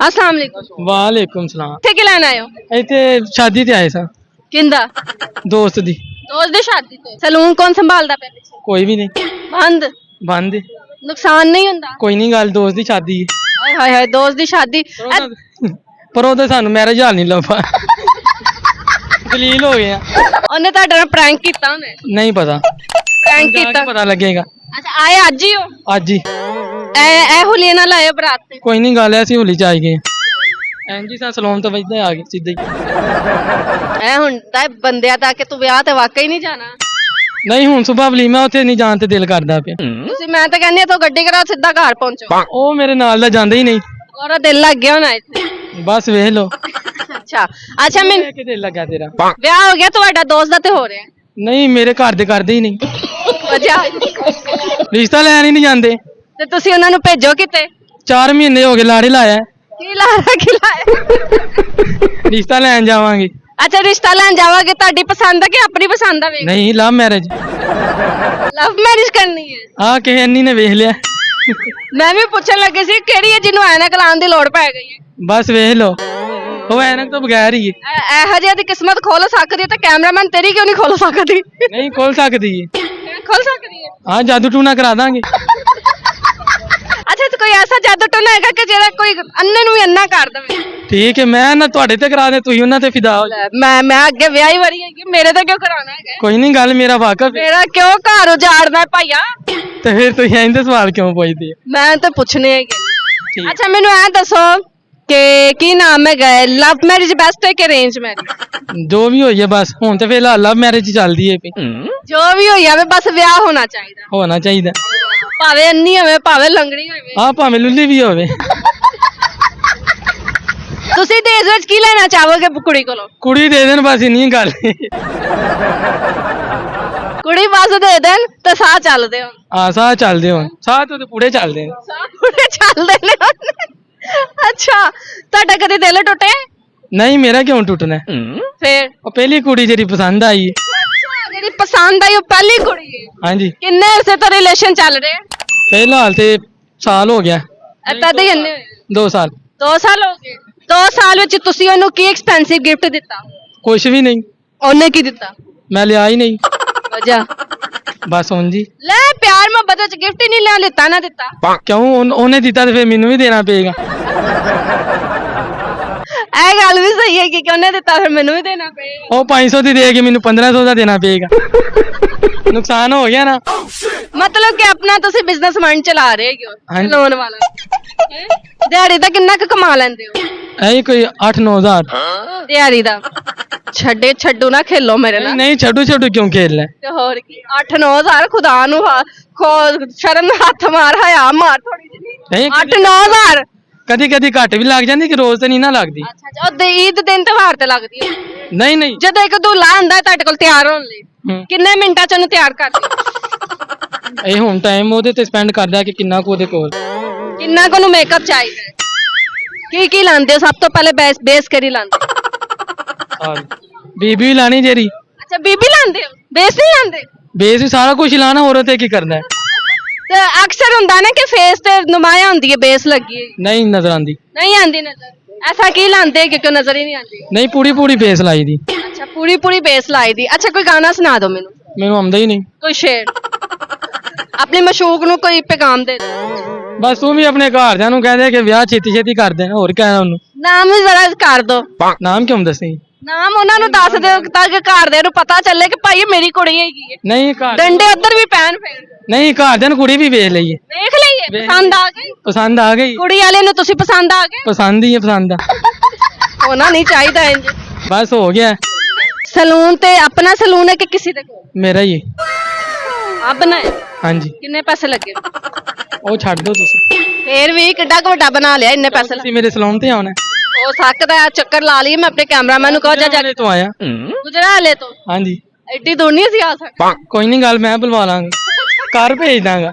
अस्सलाम वालेकुम। वालेकुम सलाम। ਇੱਥੇ ਕੀ ਲੈਣ ਆਏ ਹੋ? ਇੱਥੇ ਸ਼ਾਦੀ ਤੇ ਆਏ ਸਾਂ ਕਿੰਦਾ? ਦੋਸਤ ਦੀ। ਦੋਸਤ ਦੀ ਸ਼ਾਦੀ ਤੇ। ਸਲੂਨ ਕੌਣ ਸੰਭਾਲਦਾ ਪਿਆ ਪਿੱਛੇ? ਕੋਈ ਵੀ ਨਹੀਂ, ਬੰਦ। ਬੰਦ ਏ। ਨੁਕਸਾਨ ਨਹੀਂ ਹੁੰਦਾ? ਕੋਈ ਨਹੀਂ, ਗੱਲ ਦੋਸਤ ਦੀ ਸ਼ਾਦੀ ਏ। ਹਾਏ ਹਾਏ ਹਾਏ, ਦੋਸਤ ਦੀ ਸ਼ਾਦੀ। ਪਰ ਉਹਦਾ ਸਾਨੂੰ ਮੈਰਿਜ ਹਾਲ ਨਹੀਂ ਲੱਭਾ। ਦਲੀਲ ਹੋ ਗਏ ਆ। ਉਹਨੇ ਤੁਹਾਡੇ ਨਾਲ ਪ੍ਰੈਂਕ ਕੀਤਾ ਉਹਨੇ? ਨਹੀਂ ਪਤਾ, ਪ੍ਰੈਂਕ ਜਾ ਕੇ ਕੀਤਾ। ਪਤਾ ਲੱਗੇਗਾ। ਅੱਛਾ, ਆਏ ਅੱਜ ਹੀ ਹੋ? ਅੱਜ ਹੀ। ਐ ਹੁਲੀਏ ਨਾਲ ਆਏ ਹੋ ਬਰਾਤ ਤੇ? ਕੋਈ ਨਹੀਂ, ਗੱਲ ਐ ਅਸੀਂ ਹੋਲੀ ਚ ਆਈ ਗਏ ਐਂਜੀ ਸਾ ਸਲੋਨ ਤੋਂ ਵੱਜਦਾ ਆ ਗਏ ਸਿੱਧਾ ਹੀ। ਐ ਹੁਣ ਤਾਂ ਬੰਦਿਆਂ ਤਾਂ ਕਿ ਤੂੰ ਵਿਆਹ ਤੇ ਵਾਕਈ ਨਹੀਂ ਜਾਣਾ। ਨਹੀਂ ਹੁਣ ਸੁਬਹ ਵਲੀਮਾ ਉੱਥੇ ਨਹੀਂ ਜਾਣ ਤੇ ਦਿਲ ਕਰਦਾ ਪਿਆ। ਤੁਸੀਂ, ਮੈਂ ਤਾਂ ਕਹਿੰਦੀ ਆ ਤੂੰ ਗੱਡੀ ਕਰਾ ਸਿੱਧਾ ਘਰ ਪਹੁੰਚੋ। ਉਹ ਮੇਰੇ ਨਾਲ ਦਾ ਜਾਂਦਾ ਹੀ ਨਹੀਂ। ਉਹਦਾ ਦਿਲ ਲੱਗ ਗਿਆ ਹੋਣਾ ਇੱਥੇ। ਬਸ ਵੇਖ ਲੋ। ਅੱਛਾ ਅੱਛਾ, ਮੈਨੂੰ ਕਿ ਦਿਲ ਲੱਗਾ ਤੇਰਾ? ਵਿਆਹ ਹੋ ਗਿਆ ਤੁਹਾਡਾ ਦੋਸਤ ਦਾ ਤੇ ਹੋ ਰਿਹਾ? ਨਹੀਂ, ਮੇਰੇ ਘਰ ਦੇ ਕਰਦੇ ਹੀ ਨਹੀਂ। ਵਜਾ ਰਿਸ਼ਤਾ ਲੈਣ ਹੀ ਨਹੀਂ ਜਾਂਦੇ। ਤੇ ਤੁਸੀਂ ਉਹਨਾਂ ਨੂੰ ਭੇਜੋ ਕਿਤੇ। 4 ਮਹੀਨੇ ਹੋ ਗਏ ਲਾੜੇ ਲਾਇਆ। ਕੀ ਲਾਇਆ ਕੀ ਲਾਇਆ? ਰਿਸ਼ਤਾ ਲੈਣ ਜਾਵਾਂਗੇ। ਅੱਛਾ, ਰਿਸ਼ਤਾ ਲੈਣ ਜਾਵਾਂਗੇ। ਤੁਹਾਡੀ ਪਸੰਦ ਆ ਕਿ ਆਪਣੀ ਪਸੰਦ ਆ? ਵੇਖ, ਨਹੀਂ, ਲਵ ਮੈਰਿਜ। ਲਵ ਮੈਰਿਜ ਕਰਨੀ ਹੈ? ਆ ਕਿਸੇ ਅੰਨੀ ਨੇ ਵੇਖ ਲਿਆ। ਮੈਂ ਵੀ ਪੁੱਛਣ ਲੱਗੀ ਸੀ ਕਿਹੜੀ ਹੈ ਜਿਹਨੂੰ ਐਨਕ ਲਾਉਣ ਦੀ ਲੋੜ ਪੈ ਗਈ ਹੈ। ਬਸ ਵੇਖ ਲੋ, ਉਹ ਐਨਕ ਤੋਂ ਬਗੈਰ ਹੀ ਹੈ। ਇਹੋ ਜਿਹੀ ਦੀ ਕਿਸਮਤ ਖੋਲ ਸਕਦੀ ਹੈ ਤਾਂ ਕੈਮਰਾਮੈਨ ਤੇਰੀ ਕਿਉਂ ਨਹੀਂ ਖੋਲ ਸਕਦੀ? ਨਹੀਂ ਖੋਲ ਸਕਦੀ ਹੈ। ਖੋਲ ਸਕਦੀ ਹੈ। ਹਾਂ, ਜਾਦੂ ਟੂਣਾ ਕਰਾ ਦਾਂਗੇ। ਅੱਛਾ, ਤੇ ਕੋਈ ਐਸਾ ਜਾਦੂ ਟੋਨਾ ਹੈਗਾ ਕਿ ਜਿਹੜਾ ਕੋਈ ਅੰਨੇ ਨੂੰ ਵੀ ਅੰਨਾ ਕਰ ਦੇਵੇ? ਠੀਕ ਹੈ, ਮੈਂ ਨਾ ਤੁਹਾਡੇ ਤੇ ਕਰਾ ਦੇ, ਤੁਸੀਂ ਉਹਨਾਂ ਤੇ ਫਿਦਾ ਹੋ ਜਾਓ। ਮੈਂ ਅੱਗੇ ਵਿਆਹੀ ਵਰੀ ਹੈਗੀ, ਮੇਰੇ ਤੇ ਕਿਉਂ ਕਰਾਉਣਾ ਹੈਗਾ? ਕੋਈ ਨਹੀਂ, ਗੱਲ ਮੇਰਾ ਵਾਕਫ ਹੈ। ਮੇਰਾ ਕਿਉਂ ਘਰ ਉਜਾੜਨਾ ਹੈ ਭਾਈਆ? ਤੇ ਫਿਰ ਤੁਸੀਂ ਇਹਦੇ ਸਵਾਲ ਕਿਉਂ ਪੁੱਛਦੇ ਹੋ? ਮੈਂ ਤਾਂ ਪੁੱਛਣੇ ਹੈਗੇ। ਠੀਕ। ਅੱਛਾ, ਮੈਨੂੰ ਐ ਦੱਸੋ ਕਿ ਕੀ ਨਾਮ ਹੈਗਾ, ਲਵ ਮੈਰਿਜ ਬੈਸਟ ਹੈ ਕਿ ਅਰੇਂਜ ਮੈਰਿਜ? ਜੋ ਵੀ ਹੋਈ ਹੈ ਬਸ, ਹੁਣ ਤੇ ਫਿਲਹਾਲ ਲਵ ਮੈਰਿਜ ਚੱਲਦੀ ਹੈ। ਜੋ ਵੀ ਹੋਈ ਜਾਵੇ ਬਸ ਵਿਆਹ ਹੋਣਾ ਚਾਹੀਦਾ। ਹੋਣਾ ਚਾਹੀਦਾ। ਭਾਵੇਂ ਅੰਨੀ ਹੋਵੇ ਭਾਵੇਂ ਲੰਗੜੀ ਹੋਵੇ। ਹਾਂ, ਭਾਵੇਂ ਲੁੱਲੀ ਵੀ ਹੋਵੇ। ਤੁਸੀਂ ਦੇਸ਼ ਵਿੱਚ ਕੀ ਲੈਣਾ ਚਾਹੋਗੇ ਕੁੜੀ ਕੋਲੋਂ? ਕੁੜੀ ਦੇ ਦੇਣ, ਬਸ ਇੰਨੀ ਗੱਲ। ਕੁੜੀ ਬਸ ਦੇ ਦੇਣ ਤੇ ਸਾਹ ਚੱਲਦੇ ਹੋ। ਹਾਂ, ਸਾਹ ਚੱਲਦੇ ਹੋਣ, ਸਾਹ ਤੋਂ ਤੇ ਪੂਰੇ ਚੱਲਦੇ ਨੇ। ਸਾਹ ਪੂਰੇ ਚੱਲਦੇ ਨੇ। ਅੱਛਾ, ਤੁਹਾਡਾ ਕਦੇ ਦਿਲ ਟੁੱਟਿਆ? ਨਹੀਂ, ਮੇਰਾ ਕਿਉਂ ਟੁੱਟਣਾ? ਫੇਰ ਉਹ ਪਹਿਲੀ ਕੁੜੀ ਜਿਹੜੀ ਪਸੰਦ ਆਈ ਹੈ। ਅੱਛਾ, ਜਿਹੜੀ ਪਸੰਦ ਆਈ ਉਹ ਪਹਿਲੀ ਕੁੜੀ ਹੈ? ਹਾਂਜੀ। ਕਿੰਨੇ ਅਰਸੇ ਤੋਂ ਰਿਲੇਸ਼ਨ ਚੱਲ ਰਹੇ? ਫਿਲਹਾਲ ਤੇ ਸਾਲ ਹੋ ਗਿਆ। ਤਦ ਹੀ ਇੰਨੇ 2 ਸਾਲ। 2 ਸਾਲ ਹੋ ਗਏ। 2 ਸਾਲ ਵਿੱਚ ਤੁਸੀਂ ਉਹਨੂੰ ਕੀ ਐਕਸਪੈਂਸਿਵ ਗਿਫਟ ਦਿੱਤਾ? ਕੁਛ ਵੀ ਨਹੀਂ। ਉਹਨੇ ਕੀ ਦਿੱਤਾ? ਮੈਂ ਲਿਆ ਹੀ ਨਹੀਂ। ਵਜਾ ਬਸ ਹੁਣ ਜੀ। ਲੈ, ਪਿਆਰ ਮੁਹੱਬਤ ਵਿੱਚ ਗਿਫਟ ਹੀ ਨਹੀਂ ਲਿਆ, ਲਿੱਤਾ ਨਾ ਦਿੱਤਾ। ਕਿਉਂ? ਉਹਨੇ ਦਿੱਤਾ ਤੇ ਫਿਰ ਮੈਨੂੰ ਵੀ ਦੇਣਾ ਪਏਗਾ। ਇਹ ਗੱਲ ਵੀ ਸਹੀ ਹੈ ਕਿ ਉਹਨੇ ਦਿੱਤਾ ਫਿਰ ਮੈਨੂੰ ਵੀ ਦੇਣਾ ਪਏਗਾ। ਉਹ 500 ਦੀ ਦੇ ਕੇ ਮੈਨੂੰ 1500 ਦਾ ਦੇਣਾ ਪਏਗਾ। ਨੁਕਸਾਨ ਹੋ ਗਿਆ ਨਾ। ਮਤਲਬ ਕਿ ਆਪਣਾ ਤੁਸੀਂ ਬਿਜ਼ਨਸ ਮਾਈਂਡ ਚਲਾ ਰਹੇ ਹੋ ਹਾਂਜੀ। ਲੋਨ ਵਾਲਾ। ਦਿਹਾੜੀ ਦਾ ਕਿੰਨਾ ਕੁ ਕਮਾ ਲੈਂਦੇ ਹੋ? ਐ ਕੋਈ 8-9 ਹਜ਼ਾਰ। ਦਿਹਾੜੀ ਦਾ? ਛੱਡੂ ਨਾ ਖੇਲੋ ਮੇਰੇ ਨਾਲ। ਨਹੀਂ, ਛੱਡੂ ਕਿਉਂ ਖੇਲਣਾ? ਤੇ ਹੋਰ ਕੀ, 8-9 ਹਜ਼ਾਰ ਖੁਦਾ ਨੂੰ ਸ਼ਰਮ ਹੱਥ ਮਾਰ, ਹਯਾ ਮਾਰ ਥੋੜੀ ਜਿਹੀ। ਨਹੀਂ, 8-9 ਹਜ਼ਾਰ ਕਦੀ ਕਦੀ ਘੱਟ ਵੀ ਲੱਗ ਜਾਂਦੀ, ਕਿ ਰੋਜ਼ ਤੇ ਨਹੀਂ ਨਾ ਲੱਗਦੀ। ਅੱਛਾ, ਉਹ ਈਦ ਦਿਨ ਤਿਉਹਾਰ ਤੇ ਲੱਗਦੀ ਹੈ? ਨਹੀਂ। ਜਦੋਂ ਇੱਕ ਦੁੱਲਾ ਹੁੰਦਾ ਤੁਹਾਡੇ ਕੋਲ ਤਿਆਰ ਹੋਣ ਲਈ, ਕਿੰਨੇ ਮਿੰਟਾਂ ਚ ਉਹਨੂੰ ਤਿਆਰ ਕਰਦੇ? ਇਹ ਹੁਣ ਟਾਈਮ ਉਹਦੇ ਤੇ ਸਪੈਂਡ ਕਰਦਾ ਕਿ ਕਿੰਨਾ ਕੁ ਉਹਦੇ ਕੋਲ। ਕਿੰਨਾ ਕੁ ਨੂੰ ਮੇਕਅਪ ਚਾਹੀਦਾ? ਕੀ ਲਾਉਂਦੇ ਹੋ? ਸਭ ਤੋਂ ਪਹਿਲੇ ਬੇਸ ਕਰੀ ਲਾਉਂਦੇ? ਬੀਬੀ ਲਾਣੀ ਜਿਹੜੀ। ਅੱਛਾ, ਬੀਬੀ ਲਾਉਂਦੇ ਹੋ, ਬੇਸ ਨਹੀਂ ਲਾਉਂਦੇ? ਬੇਸ ਵੀ ਸਾਰਾ ਕੁਝ ਲਾਣਾ, ਹੋਰ ਤੇ ਕੀ ਕਰਨਾ? ਤੇ ਅਕਸਰ ਹੁੰਦਾ ਨਾ ਕਿ ਫੇਸ ਤੇ ਨੁਮਾਇਆ ਹੁੰਦੀ ਹੈ ਬੇਸ ਲੱਗੀ ਹੈ। ਨਹੀਂ ਨਜ਼ਰ ਆਂਦੀ। ਨਹੀਂ ਆਂਦੀ ਨਜ਼ਰ? ਐਸਾ ਕੀ ਲਾਉਂਦੇ ਕਿ ਨਜ਼ਰ ਹੀ ਨਹੀਂ ਆਂਦੀ? ਨਹੀਂ, ਪੂਰੀ ਬੇਸ ਲਾਈ ਦੀ। ਅੱਛਾ, ਪੂਰੀ ਬੇਸ ਲਾਈ ਦੀ। ਅੱਛਾ, ਕੋਈ ਗਾਣਾ ਸੁਣਾ ਦਿਓ ਮੈਨੂੰ। ਮੈਨੂੰ ਆਉਂਦਾ ਹੀ ਨਹੀਂ ਕੋਈ ਸ਼ੇਰ ਆਪਣੀ ਮਸ਼ੂਕ ਨੂੰ ਕੋਈ ਪੈਗਾਮ ਦੇ ਦੇ। ਬਸ ਤੂੰ ਵੀ ਆਪਣੇ ਘਰਦਿਆਂ ਨੂੰ ਕਹਿ ਦੇ ਕਿ ਵਿਆਹ ਛੇਤੀ ਕਰ ਦੇਣ, ਹੋਰ ਕਹਿਣਾ ਉਹਨੂੰ। ਨਾਮ ਵੀ ਜ਼ਰਾ ਕਰ ਦੋ। ਨਾਮ ਕਿਉਂ ਦੱਸੀ? ਨਾਮ ਉਹਨਾਂ ਨੂੰ ਦੱਸ ਦਿਓ ਤਾਂ ਕਿ ਘਰਦਿਆਂ ਨੂੰ ਪਤਾ ਚੱਲੇ ਕਿ ਭਾਈ ਮੇਰੀ ਕੁੜੀ ਹੈਗੀ ਹੈ। ਨਹੀਂ, ਘਰ ਡੰਡੇ ਉੱਧਰ ਵੀ ਪੈਣ ਫੇਰ। ਨਹੀਂ, ਘਰਦਿਆਂ ਨੂੰ ਕੁੜੀ ਵੀ ਵੇਖ ਲਈਏ। ਦੇਖ ਲਈਏ, ਪਸੰਦ ਆ ਗਈ? ਪਸੰਦ ਆ ਗਈ। ਕੁੜੀ ਵਾਲੇ ਨੂੰ ਤੁਸੀਂ ਪਸੰਦ ਆ ਗਏ? ਪਸੰਦ ਹੀ ਹੈ, ਪਸੰਦ ਆ। ਹੋਣਾ ਨਹੀਂ ਚਾਹੀਦਾ ਇੰਜ। ਬਸ ਹੋ ਗਿਆ। ਸਲੂਨ ਤੇ ਆਪਣਾ ਸਲੂਨ ਹੈ ਕਿ ਕਿਸੇ ਦੇ ਕੋਲ? ਮੇਰਾ ਹੀ ਹੈ। ਆਪਣਾ ਹੈ? ਹਾਂਜੀ। ਕਿੰਨੇ ਪੈਸੇ ਲੱਗੇ? ਉਹ ਛੱਡ ਦੋ ਤੁਸੀਂ। ਫੇਰ ਵੀ ਕਿੱਡਾ ਕੁ ਵੱਡਾ ਬਣਾ ਲਿਆ, ਇੰਨੇ ਪੈਸੇ ਤੁਸੀਂ ਮੇਰੇ ਸਲੂਨ ਤੇ ਆਉਣਾ। ਹੋ ਸਕਦਾ ਹੈ ਚੱਕਰ ਲਾ ਲਈ। ਮੈਂ ਆਪਣੇ ਕੈਮਰਾਮੈਨ ਨੂੰ ਕਹਾਂ ਜਾ ਤੋਂ ਆਇਆ। ਗੁਜਰਾਲੇ ਤੋਂ? ਹਾਂਜੀ। ਐਡੀ ਦੂਰ ਨਹੀਂ ਸੀ ਆ ਸਕਦਾ। ਕੋਈ ਨਹੀਂ, ਗੱਲ ਮੈਂ ਬੁਲਵਾ ਲਾਂਗਾ, ਘਰ ਭੇਜ ਦਾਂਗਾ।